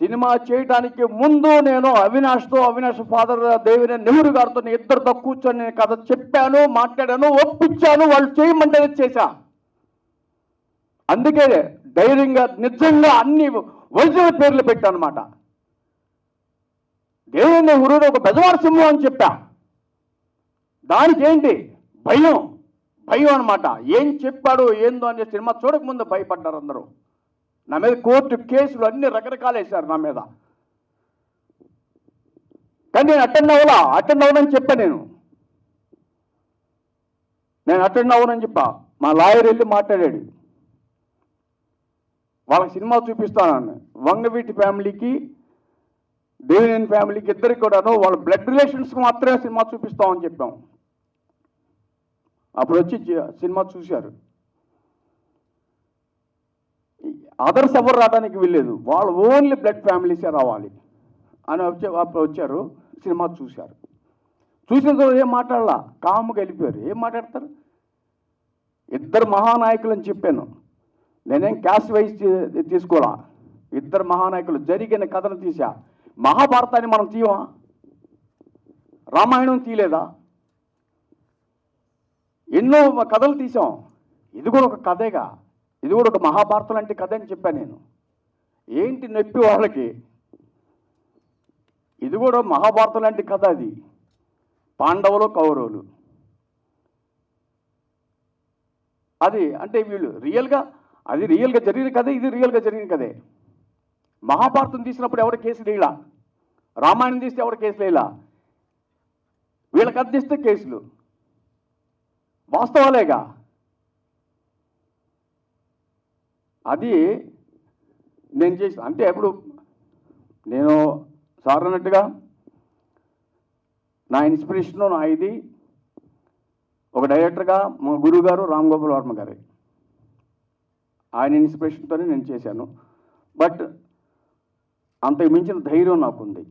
సినిమా చేయడానికి ముందు నేను అవినాష్ ఫాదర్ దేవినేని నెహ్రూ గారితో ఇద్దరితో కూర్చొని నేను కథ చెప్పాను, మాట్లాడాను, ఒప్పించాను. వాళ్ళు చేయమంటేనే చేశా. అందుకే ధైర్యంగా నిజంగా అన్ని ఒరిజినల్ పేర్లు పెట్టాను అనమాట. దేవినేని నెహ్రూ ఒక బెజవాడ సింహం అని చెప్పా. దానికి ఏంటి భయం అనమాట. ఏం చెప్పాడు ఏందో అనే సినిమా చూడకముందు భయపడ్డారు అందరూ. నా మీద కోర్టు కేసులు అన్ని రకరకాలు వేశారు నా మీద. కానీ నేను అటెండ్ అవ్వనని చెప్పా. నేను అటెండ్ అవ్వనని చెప్పా. మా లాయర్ వెళ్ళి మాట్లాడాడు. వాళ్ళకి సినిమా చూపిస్తానని వంగవీటి ఫ్యామిలీకి దేవినేని ఫ్యామిలీకి ఇద్దరికి కూడాను వాళ్ళ బ్లడ్ రిలేషన్స్కి మాత్రమే సినిమా చూపిస్తామని చెప్పాం. అప్పుడు వచ్చి సినిమా చూశారు. అదర్స్ ఎవరు రావడానికి వీల్లేదు, వాళ్ళు ఓన్లీ బ్లడ్ ఫ్యామిలీసే రావాలి అని అప్పుడు వచ్చారు. సినిమా చూశారు. చూసిన తర్వాత ఏం మాట్లాడాల, కాముగా వెళ్ళిపోయారు. ఏం మాట్లాడతారు? ఇద్దరు మహానాయకులు అని చెప్పాను. నేనేం క్యాస్ట్ వైజ్ తీసుకోవాలా. ఇద్దరు మహానాయకులు జరిగిన కథను తీసా. మహాభారతాన్ని మనం తీయమా? రామాయణం తీయలేదా? ఎన్నో కథలు తీసాం. ఇది కూడా ఒక కథేగా, ఇది కూడా ఒక మహాభారతం లాంటి కథ అని చెప్పాను నేను. ఏంటి నొప్పి వాళ్ళకి? ఇది కూడా మహాభారతం లాంటి కథ. అది పాండవులు కౌరవులు. అది అంటే వీళ్ళు రియల్గా, అది రియల్గా జరిగిన కథే, ఇది రియల్గా జరిగిన కథే. మహాభారతం తీసినప్పుడు ఎవరు కేసు వేయలా, రామాయణం తీస్తే ఎవరు కేసులు వేయలా. వీళ్ళ కథ తీస్తే కేసులు. వాస్తవాలేగా. అది నేను చేసి అంటే ఇప్పుడు నేను సార్ అన్నట్టుగా నా ఇన్స్పిరేషను నా ఇది ఒక డైరెక్టర్గా మా గురువు గారు రామ్ గోపాల్ వర్మ గారు, ఆయన ఇన్స్పిరేషన్తోనే నేను చేశాను. బట్ అంతకు మించిన ధైర్యం నాకుంది.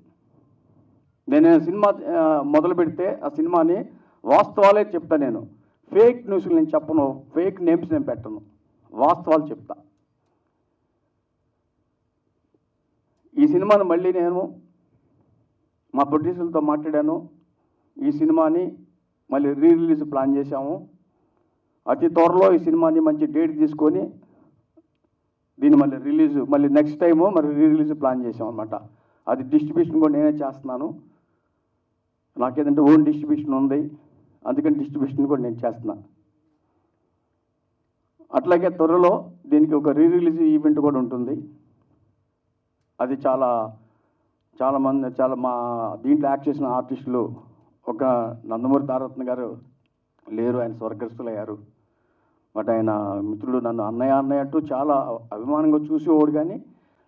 నేను సినిమా మొదలు పెడితే ఆ సినిమాని వాస్తవాలే చెప్తా. నేను ఫేక్ న్యూస్లు నేను చెప్పను, ఫేక్ నేమ్స్ నేను పెట్టను, వాస్తవాలు చెప్తా. ఈ సినిమాని మళ్ళీ నేను మా ప్రొడ్యూసర్లతో మాట్లాడాను. ఈ సినిమాని మళ్ళీ రిలీజ్ ప్లాన్ చేశాము. అతి త్వరలో ఈ సినిమాని మంచి డేట్ తీసుకొని దీన్ని మళ్ళీ నెక్స్ట్ టైము మరి రిలీజ్ ప్లాన్ చేసాం అనమాట. అది డిస్ట్రిబ్యూషన్ కూడా నేనే చేస్తున్నాను. నాకేదంటే ఓన్ డిస్ట్రిబ్యూషన్ ఉంది, అందుకని డిస్ట్రిబ్యూషన్ కూడా నేను చేస్తున్నా. అట్లాగే త్వరలో దీనికి ఒక రిలీజ్ ఈవెంట్ కూడా ఉంటుంది. అది చాలా మా దీంట్లో యాక్ట్ చేసిన ఆర్టిస్టులు ఒక నందమూరి తారకరత్న గారు లేరు, ఆయన స్వర్గస్థులు అయ్యారు. బట్ ఆయన మిత్రుడు నన్ను అన్నయ్య అంటూ చాలా అభిమానంగా చూసేవాడు. కానీ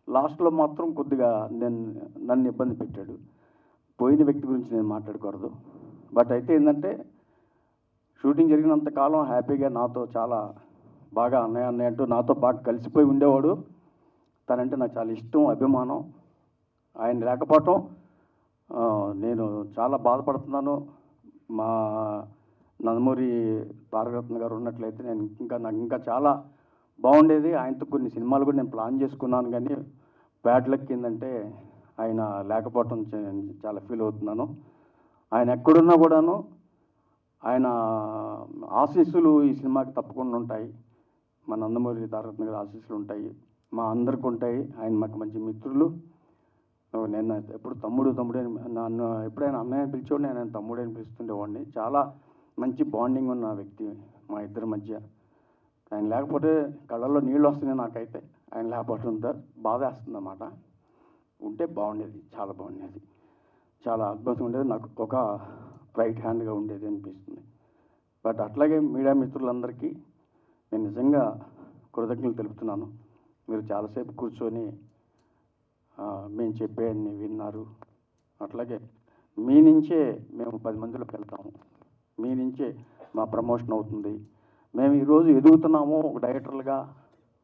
లాస్ట్లో మాత్రం కొద్దిగా నన్ను ఇబ్బంది పెట్టాడు. పోయిన వ్యక్తి గురించి నేను మాట్లాడకూడదు. బట్ అయితే ఏంటంటే షూటింగ్ జరిగినంత కాలం హ్యాపీగా నాతో చాలా బాగా అన్నయ్య అంటూ నాతో బాగా కలిసిపోయి ఉండేవాడు. తనంటే నాకు చాలా ఇష్టం, అభిమానం. ఆయన లేకపోవటం నేను చాలా బాధపడుతున్నాను. మా నందమూరి తారకరత్న గారు ఉన్నట్లయితే నాకు ఇంకా చాలా బాగుండేది. ఆయనతో కొన్ని సినిమాలు కూడా నేను ప్లాన్ చేసుకున్నాను. కానీ బ్యాడ్ లక్ ఏంటంటే ఆయన లేకపోవటం చాలా ఫీల్ అవుతున్నాను. ఆయన ఎక్కడున్నా కూడాను ఆయన ఆశీస్సులు ఈ సినిమాకి తప్పకుండా ఉంటాయి. మా నందమూరి తారకరత్న గారి ఆశీస్సులు ఉంటాయి, మా అందరికి ఉంటాయి. ఆయన మాకు మంచి మిత్రులు. నేను ఎప్పుడు తమ్ముడు నన్ను ఎప్పుడైనా అన్నయ్య పిలిచేవాడిని, ఆయన తమ్ముడని పిలుస్తుండేవాడిని. చాలా మంచి బాండింగ్ ఉన్న వ్యక్తి మా ఇద్దరి మధ్య. ఆయన లేకపోతే కళ్ళల్లో నీళ్ళు వస్తున్నాయి నాకైతే. ఆయన లేకపోవడంతో బాధ వేస్తుంది అన్నమాట. ఉంటే బాగుండేది, చాలా బాగుండేది, చాలా అద్భుతంగా ఉండేది. నాకు ఒక రైట్ హ్యాండ్గా ఉండేది అనిపిస్తుంది. బట్ అట్లాగే మీడియా మిత్రులందరికీ నేను నిజంగా కృతజ్ఞతలు తెలుపుతున్నాను. మీరు చాలాసేపు కూర్చొని మేము చెప్పేయన్ని విన్నారు. అట్లాగే మీ నుంచే మేము 10 మందిలోకి వెళ్తాము, మీ నుంచే మా ప్రమోషన్ అవుతుంది, మేము ఈరోజు ఎదుగుతున్నాము ఒక డైరెక్టర్లుగా,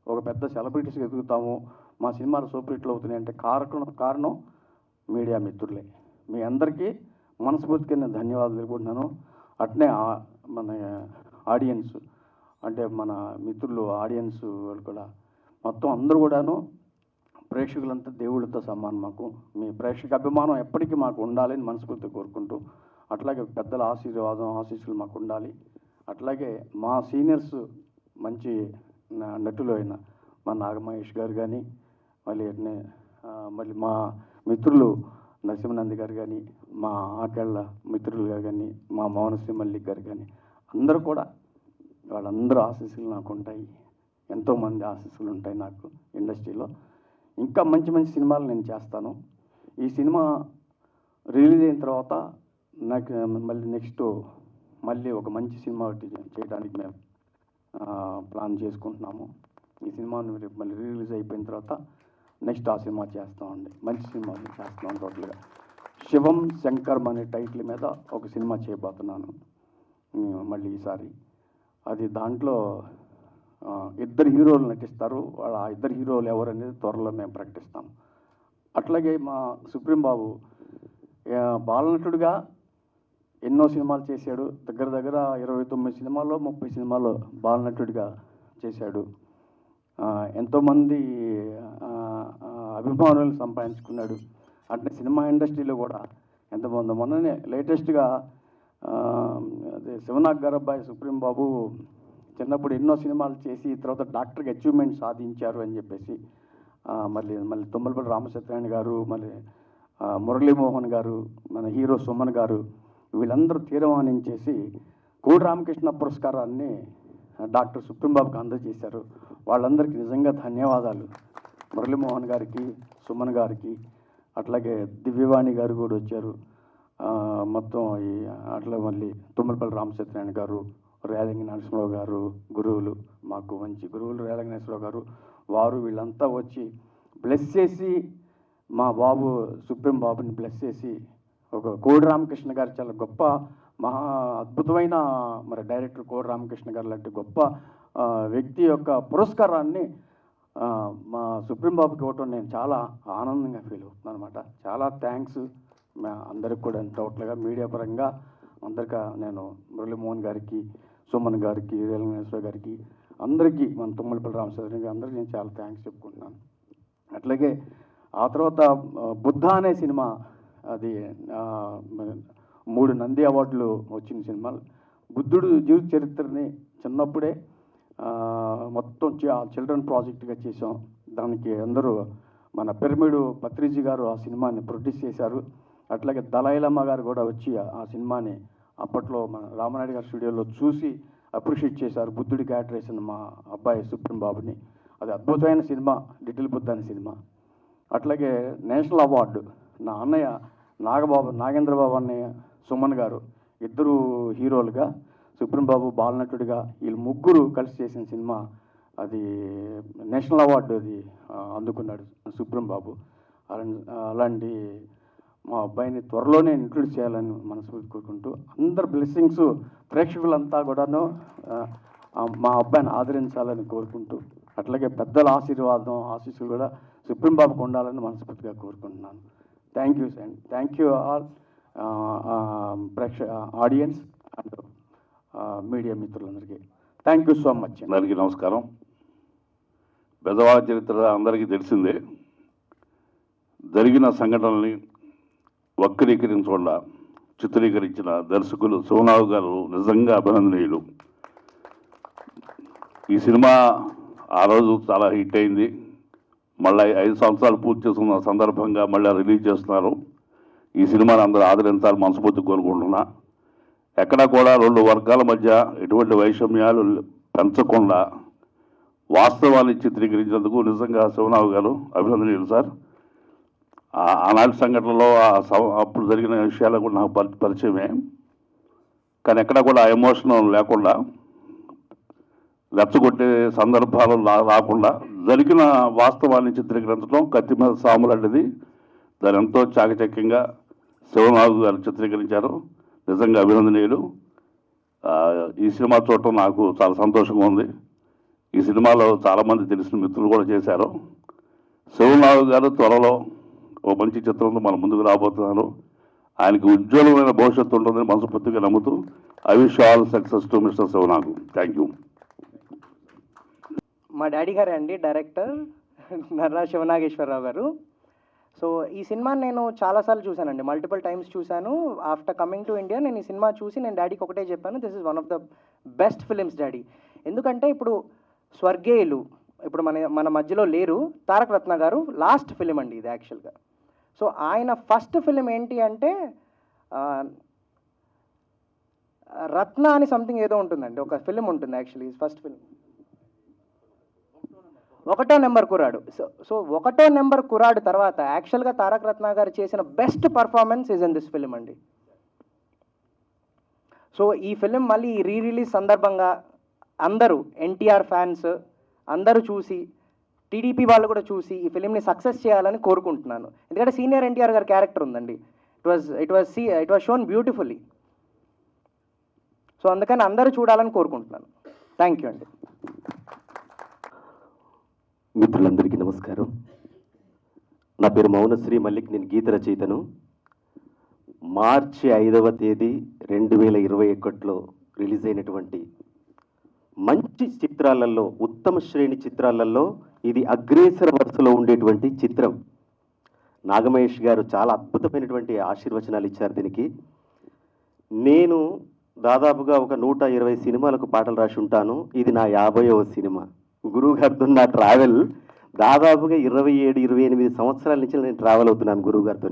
ఒక పెద్ద సెలబ్రిటీస్గా ఎదుగుతాము, మా సినిమాలు సూపర్ హిట్లు అవుతున్నాయి అంటే కారణం మీడియా మిత్రులే. మీ అందరికీ మనస్ఫూర్తిగా నేను ధన్యవాదాలు తెలుపుకుంటున్నాను. అట్నే మన ఆడియన్స్ అంటే మన మిత్రులు ఆడియన్స్ వాళ్ళు కూడా మొత్తం అందరూ కూడాను ప్రేక్షకులంతా దేవుళ్ళతో సమానం. మాకు మీ ప్రేక్షక అభిమానం ఎప్పటికీ మాకు ఉండాలని మనస్ఫూర్తిగా కోరుకుంటూ, అట్లాగే పెద్దల ఆశీస్సులు మాకు ఉండాలి. అట్లాగే మా సీనియర్స్ మంచి నటులు అయిన మా నాగమహేష్ గారు కానీ, మళ్ళీ మా మిత్రులు నరసింహనంది గారు కానీ, మా ఆకేళ్ల మిత్రులు గారు కానీ, మా మౌనశ్రీ మల్లిక్ గారు కానీ, అందరూ కూడా వాళ్ళందరూ ఆశీస్సులు నాకు ఉంటాయి. ఎంతోమంది ఆశీస్సులు ఉంటాయి నాకు ఇండస్ట్రీలో. ఇంకా మంచి మంచి సినిమాలు నేను చేస్తాను. ఈ సినిమా రిలీజ్ అయిన తర్వాత నాకు మళ్ళీ ఒక మంచి సినిమా ఒకటి చేయడానికి మేము ప్లాన్ చేసుకుంటున్నాము. ఈ సినిమాను మళ్ళీ రిలీజ్ అయిపోయిన తర్వాత నెక్స్ట్ ఆ సినిమా చేస్తామండి. మంచి సినిమా చేస్తున్నాం. టోటల్గా శివం శంకరం అనే టైటిల్ మీద ఒక సినిమా చేయబోతున్నాను మళ్ళీ ఈసారి. అది దాంట్లో 2 హీరోలు నటిస్తారు. ఆ 2 హీరోలు ఎవరనేది త్వరలో మేము ప్రకటిస్తాం. అట్లాగే మా సుప్రీం బాబు బాలనటుడిగా ఎన్నో సినిమాలు చేశాడు. దగ్గర 29 సినిమాల్లో 30 సినిమాల్లో బాలనటుడిగా చేశాడు. ఎంతోమంది అభిమానులు సంపాదించుకున్నాడు. అంటే సినిమా ఇండస్ట్రీలో కూడా ఎంతమంది మొన్ననే లేటెస్ట్గా అదే శివనాగ్ గారు అబ్బాయి సుప్రీం బాబు చిన్నప్పుడు ఎన్నో సినిమాలు చేసి తర్వాత డాక్టర్కి అచీవ్మెంట్ సాధించారు అని చెప్పేసి మళ్ళీ తుమ్మలపల్లి రామచంద్రాయణ గారు, మళ్ళీ మురళీమోహన్ గారు, మన హీరో సుమన్ గారు వీళ్ళందరూ తీర్మానించేసి కోడి రామకృష్ణ పురస్కారాన్ని డాక్టర్ సుప్రీం బాబుకి అందజేశారు. వాళ్ళందరికీ నిజంగా ధన్యవాదాలు. మురళీమోహన్ గారికి, సుమన్ గారికి, అట్లాగే దివ్యవాణి గారు కూడా వచ్చారు. మొత్తం అట్లా మళ్ళీ తుమ్మలపల్లి రామచంద్రాయణ గారు, రేలంగి నరసింహరావు గారు గురువులు, మాకు మంచి గురువులు రేలంగి నరసింహరావు గారు, వారు వీళ్ళంతా వచ్చి బ్లెస్ చేసి మా బాబు సుప్రీం బాబుని బ్లెస్ చేసి ఒక కోడి రామకృష్ణ గారు చాలా గొప్ప మహా అద్భుతమైన మరి డైరెక్టర్ కోడి రామకృష్ణ గారు లాంటి గొప్ప వ్యక్తి యొక్క పురస్కారాన్ని మా సుప్రీం బాబుకి ఇవ్వటం నేను చాలా ఆనందంగా ఫీల్ అవుతున్నాను అనమాట. చాలా థ్యాంక్స్ అందరికి కూడా. టోటల్గా మీడియా పరంగా అందరికీ నేను మురళీమోహన్ గారికి, సుమన్ గారికి, రేలంగేశ్వర గారికి, అందరికీ మన తుమ్మలపల్లి రామచంద్ర గారికి అందరికీ నేను చాలా థ్యాంక్స్ చెప్పుకుంటున్నాను. అట్లాగే ఆ తర్వాత బుద్ధ అనే సినిమా, అది 3 నంది అవార్డులు వచ్చిన సినిమా. బుద్ధుడు జీవిత చరిత్రని చిన్నప్పుడే మొత్తం చిల్డ్రన్ ప్రాజెక్ట్గా చేసాం. దానికి అందరూ మన పిరమిడ్ పత్రిజీ గారు ఆ సినిమాని ప్రొడ్యూస్ చేశారు. అట్లాగే దలైలమ్మ గారు కూడా వచ్చి ఆ సినిమాని అప్పట్లో మన రామనాయుడు గారి స్టూడియోలో చూసి అప్రిషియేట్ చేశారు. బుద్ధుడి క్యారెక్టర్ వేసిన మా అబ్బాయి సుప్రీం బాబుని. అది అద్భుతమైన సినిమా, లిటిల్ బుద్ధ అనే సినిమా. అట్లాగే నేషనల్ అవార్డు నా అన్నయ్య నాగేంద్రబాబు అన్నయ్య, సుమన్ గారు ఇద్దరు హీరోలుగా, సుప్రీం బాబు బాలనటుడిగా, వీళ్ళు ముగ్గురు కలిసి చేసిన సినిమా అది నేషనల్ అవార్డు అది అందుకున్నాడు సుప్రీం బాబు. అలాంటి మా అబ్బాయిని త్వరలోనే ఇంట్రొడ్యూస్ చేయాలని మనస్ఫూర్తి కోరుకుంటూ, అందరు బ్లెస్సింగ్స్ ప్రేక్షకులంతా కూడాను మా అబ్బాయిని ఆదరించాలని కోరుకుంటూ, అట్లాగే పెద్దల ఆశీస్సులు కూడా సుప్రీం బాబుకు ఉండాలని మనస్ఫూర్తిగా కోరుకుంటున్నాను. Thank you and thank you all audience and media మిత్రులందరికీ థ్యాంక్ యూ సో మచ్. అందరికీ నమస్కారం. పెద్దవాళ్ళ చరిత్ర అందరికీ తెలిసిందే. జరిగిన సంఘటనల్ని వక్రీకరించకుండా చిత్రీకరించిన దర్శకులు శివనాగ్ గారు నిజంగా అభినందనీయులు. ఈ సినిమా ఆ రోజు చాలా హిట్ అయింది. మళ్ళీ 5 సంవత్సరాలు పూర్తి చేసుకున్న సందర్భంగా మళ్ళీ రిలీజ్ చేస్తున్నారు. ఈ సినిమాని అందరూ ఆదరించాలని మనస్ఫూర్తి కోరుకుంటున్నా. ఎక్కడా కూడా 2 వర్గాల మధ్య ఎటువంటి వైషమ్యాలు పెంచకుండా వాస్తవాన్ని చిత్రీకరించేందుకు నిజంగా శివనాగ్ గారు అభినందనీయులు సార్. ఆనాటి సంఘటనలో అప్పుడు జరిగిన విషయాలు కూడా నాకు పరిచయమే, కానీ ఎక్కడా కూడా ఎమోషన్ లేకుండా, రెచ్చగొట్టే సందర్భాలు రాకుండా జరిగిన వాస్తవాన్ని చిత్రీకరించడం కత్తి మీద సాము లాంటిది. దాన్ని ఎంతో చాకచక్యంగా శివనాగు గారు చిత్రీకరించారు. నిజంగా అభినందనీయులు. ఈ సినిమా చూడటం నాకు చాలా సంతోషంగా ఉంది. ఈ సినిమాలో చాలామంది తెలిసిన మిత్రులు కూడా చేశారు. శివనాగు గారు త్వరలో ఓ మంచి చిత్రంతో మన ముందుకు రాబోతున్నారు. ఆయనకి ఉజ్వలమైన భవిష్యత్తు ఉంటుందని మనస్ఫూర్తిగా నమ్ముతూ I wish all success to mister Shivanagu. Thank you. మా డాడీ గారే అండి డైరెక్టర్ నర్రా శివనాగేశ్వరరావు గారు. సో ఈ సినిమాని నేను చాలాసార్లు చూశానండి, మల్టిపుల్ టైమ్స్ చూశాను. ఆఫ్టర్ కమింగ్ టు ఇండియా నేను ఈ సినిమా చూసి నేను డాడీకి ఒకటే చెప్పాను, this is one of the best films daddy. ఎందుకంటే ఇప్పుడు స్వర్గేయులు ఇప్పుడు మన మధ్యలో లేరు. తారక రత్న గారు లాస్ట్ ఫిలిం అండి ఇది యాక్చువల్గా. సో ఆయన ఫస్ట్ ఫిలిం ఏంటి అంటే రత్న అని సంథింగ్ ఏదో ఉంటుందండి, ఒక ఫిలిం ఉంటుంది యాక్చువల్లీ ఫస్ట్ ఫిలిం ఒకటో నెంబర్ కుర్రాడు. సో ఒకటో నెంబర్ కుర్రాడు తర్వాత యాక్చువల్గా తారక రత్న గారు చేసిన best performance is in this film అండి. సో ఈ ఫిలిం మళ్ళీ రీ రిలీజ్ సందర్భంగా అందరూ ఎన్టీఆర్ ఫ్యాన్స్ అందరూ చూసి, టీడీపీ వాళ్ళు కూడా చూసి ఈ ఫిలింని సక్సెస్ చేయాలని కోరుకుంటున్నాను. ఎందుకంటే సీనియర్ ఎన్టీఆర్ గారి క్యారెక్టర్ ఉందండి. It was shown beautifully. So అందుకని అందరూ చూడాలని కోరుకుంటున్నాను. థ్యాంక్ యూ అండి. మిత్రులందరికీ నమస్కారం. నా పేరు మౌనశ్రీ మల్లిక్. నేను గీత రచయితను. మార్చి 5వ తేదీ 2021లో రిలీజ్ అయినటువంటి మంచి చిత్రాలలో, ఉత్తమ శ్రేణి చిత్రాలలో ఇది అగ్రేసర వరుసలో ఉండేటువంటి చిత్రం. నాగమహేష్ గారు చాలా అద్భుతమైనటువంటి ఆశీర్వచనాలు ఇచ్చారు దీనికి. నేను దాదాపుగా ఒక 120 సినిమాలకు పాటలు రాసి ఉంటాను. ఇది నా 50వ సినిమా. గురువు గారితో నా ట్రావెల్ దాదాపుగా 27-28 సంవత్సరాల నుంచి నేను ట్రావెల్ అవుతున్నాను గురువు గారితో,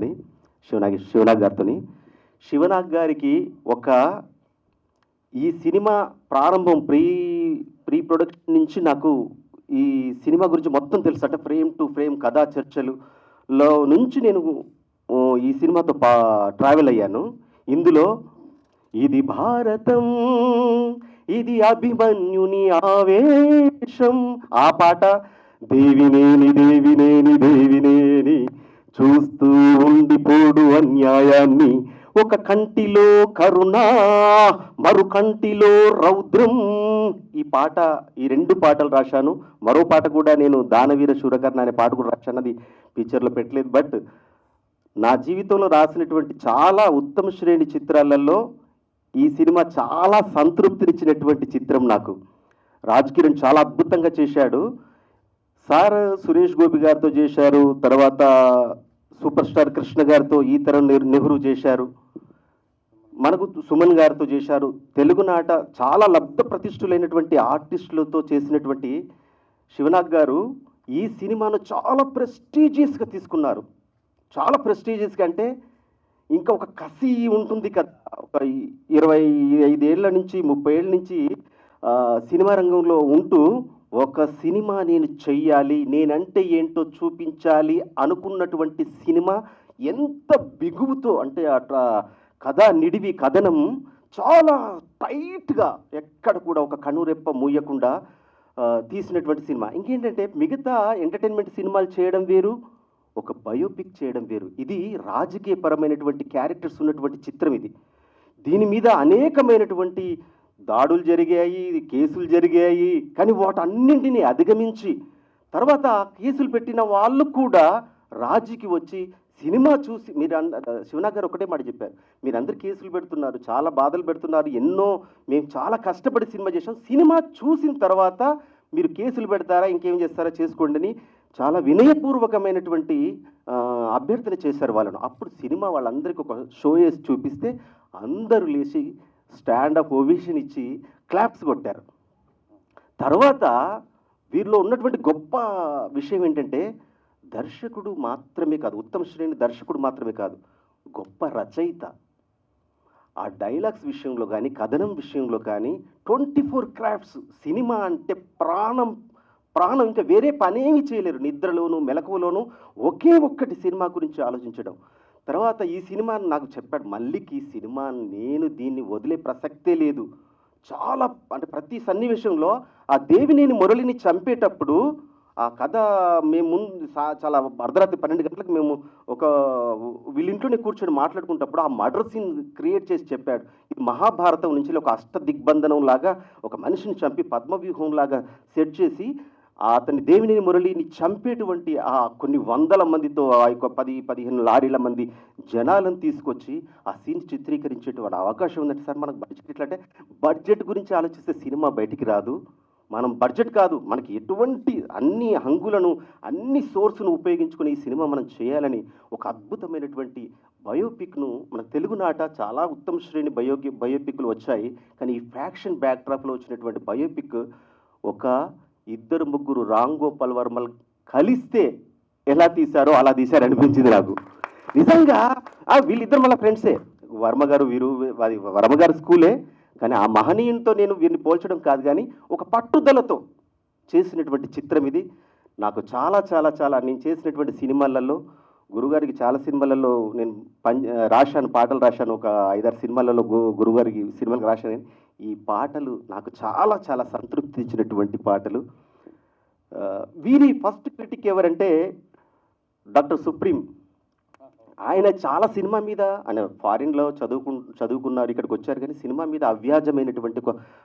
శివనాగ్ గారితో. శివనాగ్ గారికి ఈ సినిమా ప్రారంభం ప్రీ ప్రొడక్షన్ నుంచి నాకు ఈ సినిమా గురించి మొత్తం తెలుసు. అంటే ఫ్రేమ్ టు ఫ్రేమ్ కథా చర్చలులో నుంచి నేను ఈ సినిమాతో ట్రావెల్ అయ్యాను. ఇందులో ఇది భారతం, ఇది అభిమన్యుని ఆవేశం, ఆ పాట దేవినేని దేవినేని దేవినేని చూస్తూ ఉండిపోడు అన్యాయాన్ని, ఒక కంటిలో కరుణ మరు కంటిలో రౌద్రం. ఈ 2 పాటలు రాశాను. మరో పాట కూడా నేను దానవీర శూరకర్ణ అనే పాట కూడా రాశాను. అది పిక్చర్లో పెట్టలేదు. బట్ నా జీవితంలో రాసినటువంటి చాలా ఉత్తమ శ్రేణి చిత్రాలలో ఈ సినిమా చాలా సంతృప్తినిచ్చినటువంటి చిత్రం నాకు. రాజ్ కిరణ్ చాలా అద్భుతంగా చేశాడు. సార్ సురేష్ గోపి గారితో చేశారు, తర్వాత సూపర్ స్టార్ కృష్ణ గారితో ఈ తరం నెహ్రూ చేశారు, మనకు సుమన్ గారితో చేశారు. తెలుగునాట చాలా లబ్ధ ప్రతిష్ఠులైనటువంటి ఆర్టిస్టులతో చేసినటువంటి శివనాగ్ గారు ఈ సినిమాను చాలా ప్రెస్టీజియస్గా తీసుకున్నారు. చాలా ప్రెస్టీజియస్గా అంటే ఇంకా ఒక కసి ఉంటుంది కదా. ఒక 25 ఏళ్ళ నుంచి 30 ఏళ్ళ నుంచి సినిమా రంగంలో ఉంటూ ఒక సినిమా నేను చెయ్యాలి, నేనంటే ఏంటో చూపించాలి అనుకున్నటువంటి సినిమా ఎంత బిగువుతో, అంటే అట్లా నిడివి కథనం చాలా టైట్గా ఎక్కడ కూడా ఒక కనురెప్ప మూయకుండా తీసినటువంటి సినిమా. ఇంకేంటంటే మిగతా ఎంటర్టైన్మెంట్ సినిమాలు చేయడం వేరు, ఒక బయోపిక్ చేయడం వేరు. ఇది రాజకీయపరమైనటువంటి క్యారెక్టర్స్ ఉన్నటువంటి చిత్రం ఇది. దీని మీద అనేకమైనటువంటి దాడులు జరిగాయి, కేసులు జరిగాయి. కానీ వాటన్నింటినీ అధిగమించి తర్వాత కేసులు పెట్టిన వాళ్ళు కూడా రాజీకి వచ్చి సినిమా చూసి, శివనాగ్ గారు ఒకటే మాట చెప్పారు, మీరందరూ కేసులు పెడుతున్నారు, చాలా బాధలు పెడుతున్నారు, మేము చాలా కష్టపడి సినిమా చేసాం, సినిమా చూసిన తర్వాత మీరు కేసులు పెడతారా ఇంకేం చేస్తారా చేసుకోండి అని చాలా వినయపూర్వకమైనటువంటి అభ్యర్థన చేశారు వాళ్ళను. అప్పుడు సినిమా వాళ్ళందరికీ ఒక షో వేసి చూపిస్తే అందరూ లేచి స్టాండప్ ఓవేషన్ ఇచ్చి క్లాప్స్ కొట్టారు. తర్వాత వీరిలో ఉన్నటువంటి గొప్ప విషయం ఏంటంటే దర్శకుడు మాత్రమే కాదు, ఉత్తమ శ్రేణి దర్శకుడు మాత్రమే కాదు, గొప్ప రచయిత. ఆ డైలాగ్స్ విషయంలో కానీ కథనం విషయంలో కానీ 24 క్రాఫ్ట్స్. సినిమా అంటే ప్రాణం, ఇంకా వేరే పనేమి చేయలేరు. నిద్రలోను మెలకువలోను ఒకే ఒక్కటి సినిమా గురించి ఆలోచించడం. తర్వాత ఈ సినిమా నాకు చెప్పాడు, మల్లికి ఈ సినిమా నేను దీన్ని వదిలే ప్రసక్తే లేదు. చాలా అంటే ప్రతి సన్నివేశంలో ఆ దేవినేని మురళిని చంపేటప్పుడు ఆ కథ మేము ముందు చాలా అర్ధరాత్రి 12 గంటలకు మేము వీళ్ళ ఇంట్లోనే కూర్చొని మాట్లాడుకుంటప్పుడు ఆ మర్డర్ సీన్ క్రియేట్ చేసి చెప్పాడు. ఇది మహాభారతం నుంచి ఒక అష్ట దిగ్బంధనం లాగా ఒక మనిషిని చంపి పద్మవ్యూహం లాగా సెట్ చేసి అతని దేవినేని మురళిని చంపేటువంటి ఆ కొన్ని వందల మందితో ఆ యొక్క 10-15 లారీల మంది జనాలను తీసుకొచ్చి ఆ సీన్ చిత్రీకరించేటువంటి అవకాశం ఉందంటే సార్ మనకు బడ్జెట్ ఎట్లంటే బడ్జెట్ గురించి ఆలోచిస్తే సినిమా బయటికి రాదు. మనం బడ్జెట్ కాదు, మనకి ఎటువంటి అన్ని హంగులను అన్ని సోర్స్ను ఉపయోగించుకుని ఈ సినిమా మనం చేయాలని ఒక అద్భుతమైనటువంటి బయోపిక్ను మన తెలుగునాట చాలా ఉత్తమ శ్రేణి బయోపిక్లు వచ్చాయి. కానీ ఈ ఫ్యాక్షన్ బ్యాక్డ్రాప్లో వచ్చినటువంటి బయోపిక్ ఒక 2-3 రామ్ గోపాల్ వర్మలు కలిస్తే ఎలా తీశారో అలా తీశారు అనిపించింది నాకు. నిజంగా వీళ్ళిద్దరు మళ్ళీ ఫ్రెండ్సే, వర్మ గారు అది వర్మ గారి స్కూలే. కానీ ఆ మహనీయునితో నేను వీరిని పోల్చడం కాదు, కానీ ఒక పట్టుదలతో చేసినటువంటి చిత్రం ఇది. నాకు చాలా చాలా చాలా నేను చేసినటువంటి సినిమాలలో గురుగారికి చాలా సినిమాలలో నేను రాశాను, పాటలు రాశాను. ఒక 5-6 సినిమాలలో గురుగారికి సినిమాలకు రాశాను. ఈ పాటలు నాకు చాలా చాలా సంతృప్తి ఇచ్చినటువంటి పాటలు. వీరి ఫస్ట్ క్రిటిక్ ఎవరంటే డాక్టర్ సుప్రీం. ఆయన చాలా సినిమా మీద ఆయన ఫారిన్లో చదువుకున్నారు, ఇక్కడికి వచ్చారు. కానీ సినిమా మీద అవ్యాజమైనటువంటి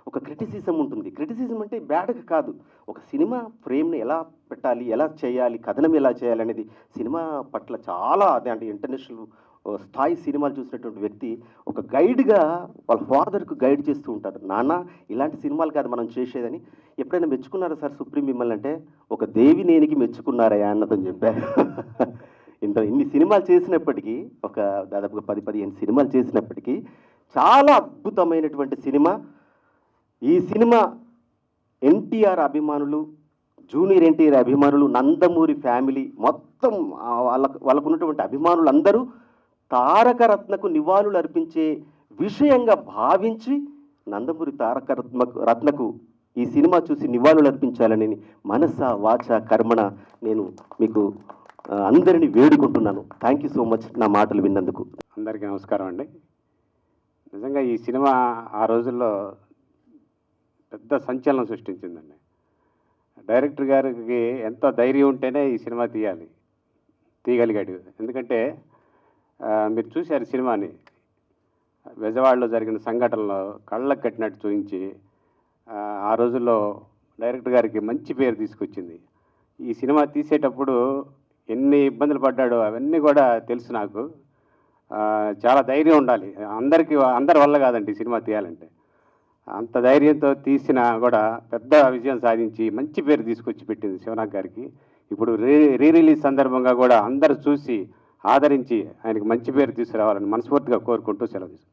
ఒక క్రిటిసిజం ఉంటుంది. క్రిటిసిజం అంటే బ్యాడ్గా కాదు, ఒక సినిమా ఫ్రేమ్ని ఎలా పెట్టాలి, ఎలా చేయాలి, కథనం ఎలా చేయాలి అనేది సినిమా పట్ల చాలా అంటే ఇంటర్నేషనల్ స్థాయి సినిమాలు చూసినటువంటి వ్యక్తి ఒక గైడ్గా వాళ్ళ ఫాదర్కు గైడ్ చేస్తూ ఉంటారు. నాన్న ఇలాంటి సినిమాలు కాదు మనం చేసేదని. ఎప్పుడైనా మెచ్చుకున్నారా సార్ సుప్రీం మిమ్మల్ని అంటే? ఒక దేవినేనికి మెచ్చుకున్నారయ్యా అన్నతో చెప్పారు. ఇన్ని సినిమాలు చేసినప్పటికీ, ఒక దాదాపుగా 10-15 సినిమాలు చేసినప్పటికీ చాలా అద్భుతమైనటువంటి సినిమా. ఈ సినిమా ఎన్టీఆర్ అభిమానులు, జూనియర్ ఎన్టీఆర్ అభిమానులు, నందమూరి ఫ్యామిలీ మొత్తం వాళ్ళకు ఉన్నటువంటి అభిమానులందరూ తారక రత్నకు నివాళులు అర్పించే విషయంగా భావించి నందమూరి తారక రత్నకు ఈ సినిమా చూసి నివాళులు అర్పించాలని మనస వాచ కర్మణ నేను మీకు అందరినీ వేడుకుంటున్నాను. థ్యాంక్ యూ సో మచ్ నా మాటలు విన్నందుకు. అందరికీ నమస్కారం అండి. నిజంగా ఈ సినిమా ఆ రోజుల్లో పెద్ద సంచలనం సృష్టించిందండి. డైరెక్టర్ గారికి ఎంతో ధైర్యం ఉంటేనే ఈ సినిమా తీయగలిగాడు. ఎందుకంటే మీరు చూశారు సినిమాని, బెజవాడలో జరిగిన సంఘటనలో కళ్ళకు కట్టినట్టు చూపించి ఆ రోజుల్లో డైరెక్టర్ గారికి మంచి పేరు తీసుకొచ్చింది. ఈ సినిమా తీసేటప్పుడు ఎన్ని ఇబ్బందులు పడ్డాడో అవన్నీ కూడా తెలుసు నాకు. చాలా ధైర్యం ఉండాలి, అందరి వల్ల కాదండి ఈ సినిమా తీయాలంటే. అంత ధైర్యంతో తీసినా కూడా పెద్ద విజయం సాధించి మంచి పేరు తీసుకొచ్చి పెట్టింది శివనాగ్ గారికి. ఇప్పుడు రీ రిలీజ్ సందర్భంగా కూడా అందరూ చూసి ఆదరించి ఆయనకు మంచి పేరు తీసుకురావాలని మనస్ఫూర్తిగా కోరుకుంటూ సెలవు తీసుకుంటాను.